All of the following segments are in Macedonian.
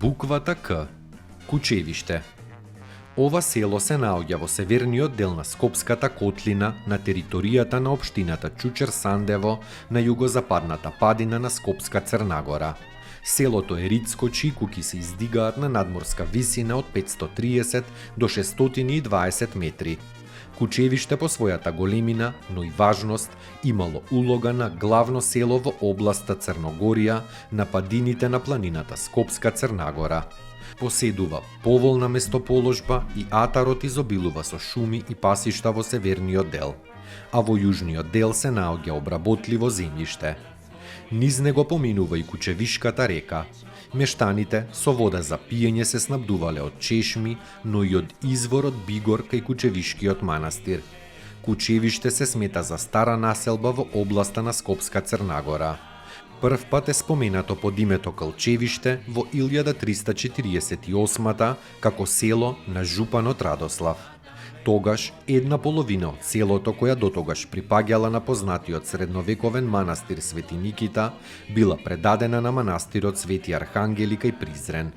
буквата К. Кучевиште. Ова село се наоѓа во северниот дел на Скопската котлина на територијата на општината Чучер-Сандево на југозападната падина на Скопска Црнагора. Селото е ридско, чии куќи се издигаат на надморска висина од 530 до 620 метри. Кучевиште по својата големина, но и важност, имало улога на главно село во областа Црногорија на падините на планината Скопска Црнагора. Поседува поволна местоположба и атарот изобилува со шуми и пасишта во северниот дел, а во јужниот дел се наоѓа обработливо земјиште. Низ него поминува и Кучевишката река. Мештаните со вода за пиење се снабдувале од чешми, но и од изворот Бигор кај Кучевишкиот манастир. Кучевиште се смета за стара населба во областа на Скопска Црнагора. Прв пат е споменато под името Калчевиште во 1348 како село на жупанот Радослав. Тогаш една половина од селото, која дотогаш припаѓала на познатиот средновековен манастир Свети Никита, била предадена на манастирот Свети Архангели кај Призрен.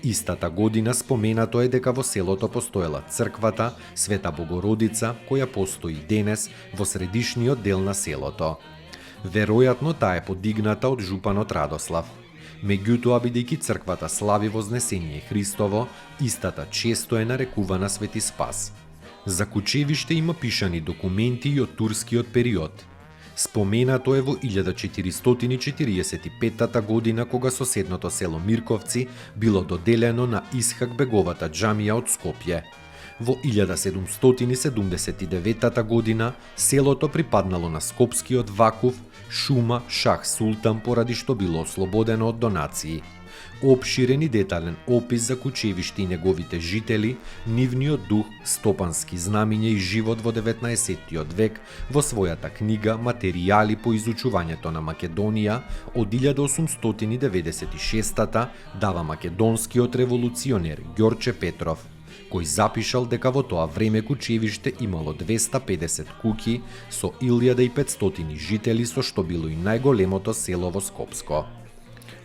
Истата година споменато е дека во селото постоела црквата Света Богородица, која постои денес во средишниот дел на селото. Веројатно таа е подигната од жупанот Радослав. Меѓутоа, бидејќи црквата слави Вознесение Христово, истата често е нарекувана Свети Спас. За Кучевиште има пишани документи и од турскиот период. Споменато е во 1445 година, кога соседното село Мирковци било доделено на Исхак беговата џамија од Скопје. Во 1779 година селото припаднало на скопскиот вакуф Шума Шах Султан поради што било ослободено од донации. Обширен и детален опис за Кучевиште и неговите жители, нивниот дух, стопански знамиња и живот во 19 век во својата книга Материјали по изучувањето на Македонија од 1896 дава македонскиот револуционер Ѓорче Петров, кој запишал дека во тоа време Кучевиште имало 250 куќи со 1500 жители, со што било и најголемото село во Скопско.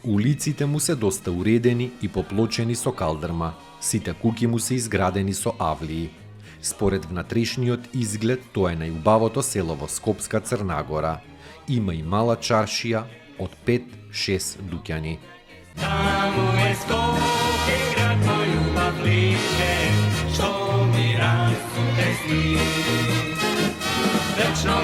Улиците му се доста уредени и поплочени со калдрма. Сите куќи му се изградени со авлии. Според внатрешниот изглед, тоа е најубавото село во Скопска Црнагора. Има и мала чаршија од 5-6 дуќани. Таму е Скопје, град мој убав лише, што ми расу тесни. Вечно